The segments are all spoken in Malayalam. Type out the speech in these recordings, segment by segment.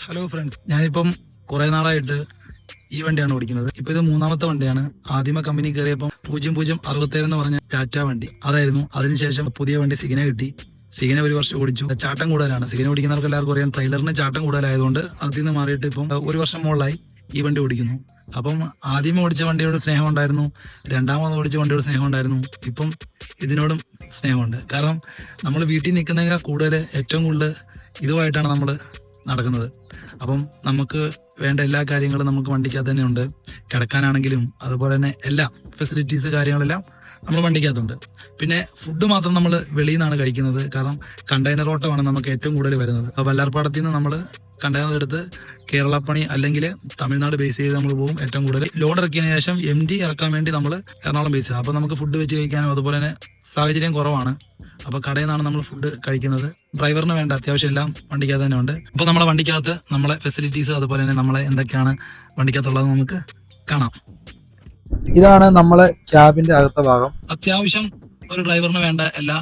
ഹലോ ഫ്രണ്ട്സ്, ഞാനിപ്പം കുറെ നാളായിട്ട് ഈ വണ്ടിയാണ് ഓടിക്കുന്നത്. ഇപ്പൊ ഇത് മൂന്നാമത്തെ വണ്ടിയാണ്. ആദ്യമേ കമ്പനി കയറിയപ്പം 0067 എന്ന് പറഞ്ഞ ടാറ്റ വണ്ടി അതായിരുന്നു. അതിനുശേഷം പുതിയ വണ്ടി സിഗ്ന കിട്ടി. സിഗ്ന ഒരു വർഷം ഓടിച്ചു. ചാട്ടം കൂടുതലാണ്. സിഗ്ന ഓടിക്കുന്നവർക്ക് എല്ലാവർക്കും അറിയാം, ട്രെയിലറിന് ചാട്ടം കൂടുതലായതുകൊണ്ട് അതിൽ നിന്ന് മാറിയിട്ട് ഇപ്പം ഒരു വർഷം മുകളിലായി ഈ വണ്ടി ഓടിക്കുന്നു. അപ്പം ആദ്യമേ ഓടിച്ച വണ്ടിയോട് സ്നേഹം ഉണ്ടായിരുന്നു, രണ്ടാമത് ഓടിച്ച വണ്ടിയോട് സ്നേഹം ഉണ്ടായിരുന്നു, ഇപ്പം ഇതിനോടും സ്നേഹമുണ്ട്. കാരണം നമ്മൾ വീട്ടിൽ നിൽക്കുന്നതിനേക്കാൾ കൂടുതൽ ഏറ്റവും കൂടുതൽ ഇതുമായിട്ടാണ് നമ്മൾ നടക്കുന്നത്. അപ്പം നമുക്ക് വേണ്ട എല്ലാ കാര്യങ്ങളും നമുക്ക് വണ്ടിക്കകത്ത് തന്നെ ഉണ്ട്. കിടക്കാനാണെങ്കിലും അതുപോലെ തന്നെ എല്ലാ ഫെസിലിറ്റീസ് കാര്യങ്ങളെല്ലാം നമ്മൾ വണ്ടിക്കകത്തുണ്ട്. പിന്നെ ഫുഡ് മാത്രം നമ്മൾ വെളിയിൽ നിന്നാണ് കഴിക്കുന്നത്. കാരണം കണ്ടെയ്നർ ഓട്ടമാണ് നമുക്ക് ഏറ്റവും കൂടുതൽ വരുന്നത്. അപ്പോൾ വല്ലാർപാടത്തിൽ നിന്ന് നമ്മൾ കണ്ടെയ്നർ എടുത്ത് കേരളപ്പണി അല്ലെങ്കിൽ തമിഴ്നാട് ബേസ് ചെയ്ത് നമ്മൾ പോകും. ഏറ്റവും കൂടുതൽ ലോഡ് ഇറക്കിയതിനു ശേഷം MD ഇറക്കാൻ വേണ്ടി നമ്മൾ എറണാകുളം ബേസ് ചെയ്ത്. അപ്പോൾ നമുക്ക് ഫുഡ് വെച്ച് കഴിക്കാനും അതുപോലെ തന്നെ സാഹചര്യം കുറവാണ്. അപ്പോൾ കടയിൽ നിന്നാണ് നമ്മൾ ഫുഡ് കഴിക്കുന്നത്. ഡ്രൈവറിന് വേണ്ട അത്യാവശ്യം എല്ലാം വണ്ടിക്കകത്ത് തന്നെ ഉണ്ട്. അപ്പോൾ നമ്മളെ വണ്ടിക്കകത്ത് നമ്മളെ ഫെസിലിറ്റീസ് അതുപോലെ തന്നെ നമ്മളെ എന്തൊക്കെയാണ് വണ്ടിക്കകത്തുള്ളത് നമുക്ക് കാണാം. ഇതാണ് നമ്മളെ ക്യാബിന്റെ അകത്ത ഭാഗം. അത്യാവശ്യം ഒരു ഡ്രൈവറിന് വേണ്ട എല്ലാ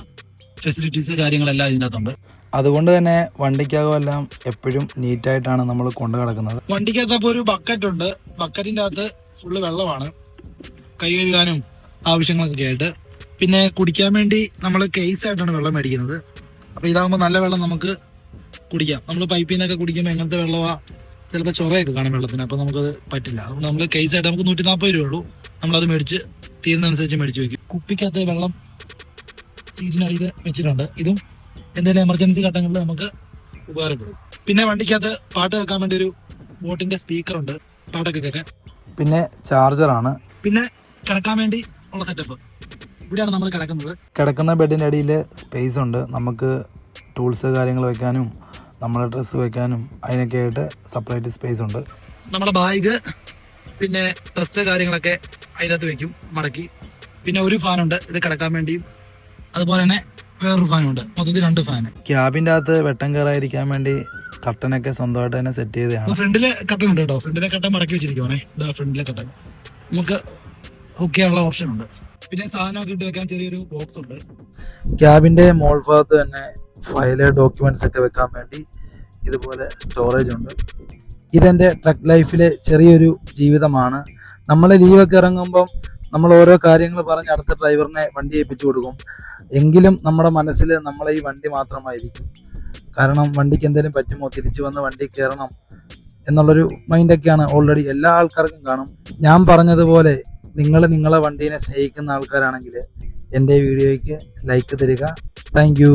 ഫെസിലിറ്റീസ് കാര്യങ്ങളെല്ലാം ഇതിനകത്തുണ്ട്. അതുകൊണ്ട് തന്നെ വണ്ടിക്കകമെല്ലാം എപ്പോഴും നീറ്റായിട്ടാണ് നമ്മൾ കൊണ്ടു കിടക്കുന്നത്. വണ്ടിക്കകത്ത് അപ്പോൾ ഒരു ബക്കറ്റ് ഉണ്ട്. ബക്കറ്റിന്റെ അകത്ത് ഫുള്ള് വെള്ളമാണ്, കൈ കഴുകാനും ആവശ്യങ്ങളൊക്കെ ആയിട്ട്. പിന്നെ കുടിക്കാൻ വേണ്ടി നമ്മൾ കേസ് ആയിട്ടാണ് വെള്ളം മേടിക്കുന്നത്. അപ്പോൾ ഇതാകുമ്പോൾ നല്ല വെള്ളം നമുക്ക് കുടിക്കാം. നമ്മൾ പൈപ്പിൽ നിന്നൊക്കെ കുടിക്കുമ്പോൾ എങ്ങനത്തെ വെള്ളമാണ്, ചിലപ്പോൾ ചൊറയൊക്കെ കാണും വെള്ളത്തിന്. അപ്പോൾ നമുക്കത് പറ്റില്ല. അതുകൊണ്ട് നമ്മൾ കേസ് ആയിട്ട് നമുക്ക് 140 രൂപ ഉള്ളൂ. നമ്മളത് മേടിച്ച് തീരുന്നതനുസരിച്ച് മേടിച്ച് വയ്ക്കും. കുപ്പിക്കകത്ത് വെള്ളം സീറ്റിനടിയിൽ വെച്ചിട്ടുണ്ട്. ഇതും എന്തെങ്കിലും എമർജൻസി ഘട്ടങ്ങളിൽ നമുക്ക് ഉപകാരപ്പെടും. പിന്നെ വണ്ടിക്കകത്ത് പാട്ട് കേൾക്കാൻ വേണ്ടി ഒരു ബോട്ടിന്റെ സ്പീക്കർ ഉണ്ട്, പാട്ടൊക്കെ കേൾക്കാൻ. പിന്നെ ചാർജറാണ്. പിന്നെ കിടക്കാൻ വേണ്ടി ഉള്ള സെറ്റപ്പ് ഇവിടെയാണ് നമ്മൾ കിടക്കുന്നത്. കിടക്കുന്ന ബെഡിൻ്റെ അടിയിൽ സ്പേസ് ഉണ്ട്. നമുക്ക് ടൂൾസ് കാര്യങ്ങൾ വെക്കാനും നമ്മളെ ഡ്രസ്സ് വെക്കാനും അതിനൊക്കെ ആയിട്ട് സെപ്പറേറ്റ് സ്പേസ് ഉണ്ട്. നമ്മുടെ ബാഗ് പിന്നെ ഡ്രസ്സ് കാര്യങ്ങളൊക്കെ അതിനകത്ത് വെക്കും മടക്കി. പിന്നെ ഒരു ഫാനുണ്ട് ഇത് കിടക്കാൻ വേണ്ടിയും, അതുപോലെ തന്നെ വേറൊരു ഫാനുണ്ട്. മൊത്തത്തിൽ 2 ഫാന്. ക്യാബിൻ്റെ അകത്ത് വെട്ടം കയറാതിരിക്കാൻ വേണ്ടി കർട്ടനൊക്കെ സ്വന്തമായിട്ട് തന്നെ സെറ്റ് ചെയ്തതാണ്. ഫ്രണ്ടിലെ കട്ടൻ ഉണ്ട് കേട്ടോ. ഫ്രണ്ടിലെ കട്ടൻ മടക്കി വെച്ചിരിക്കുവാണേ. ഇതാ ഫ്രണ്ടിലെ കട്ടൻ നമുക്ക് ഉള്ള ഓപ്ഷൻ ഉണ്ട്. പിന്നെ സാധനമൊക്കെ ഇട്ട് വെക്കാൻ ചെറിയൊരു ബോക്സ് ഉണ്ട്. ക്യാബിന്റെ മോൾ ഭാഗത്ത് തന്നെ ഫയല് ഡോക്യുമെന്റ്സ് ഒക്കെ വെക്കാൻ വേണ്ടി ഇതുപോലെ സ്റ്റോറേജ് ഉണ്ട്. ഇതെന്റെ ട്രക്ക് ലൈഫിലെ ചെറിയൊരു ജീവിതമാണ്. നമ്മൾ ലീവൊക്കെ ഇറങ്ങുമ്പം നമ്മൾ ഓരോ കാര്യങ്ങൾ പറഞ്ഞ് അടുത്ത ഡ്രൈവറിനെ വണ്ടി ഏൽപ്പിച്ചു കൊടുക്കും. എങ്കിലും നമ്മുടെ മനസ്സിൽ നമ്മളെ ഈ വണ്ടി മാത്രമായിരിക്കും. കാരണം വണ്ടിക്ക് എന്തെങ്കിലും പറ്റുമോ, തിരിച്ചു വന്ന് വണ്ടി കയറണം എന്നുള്ളൊരു മൈൻഡൊക്കെയാണ് ഓൾറെഡി എല്ലാ ആൾക്കാർക്കും കാണും. ഞാൻ പറഞ്ഞതുപോലെ നിങ്ങൾ നിങ്ങളെ വണ്ടീനെ സ്നേഹിക്കുന്ന ആൾക്കാരാണെങ്കിൽ എൻ്റെ വീഡിയോയ്ക്ക് ലൈക്ക് തരിക. Thank you.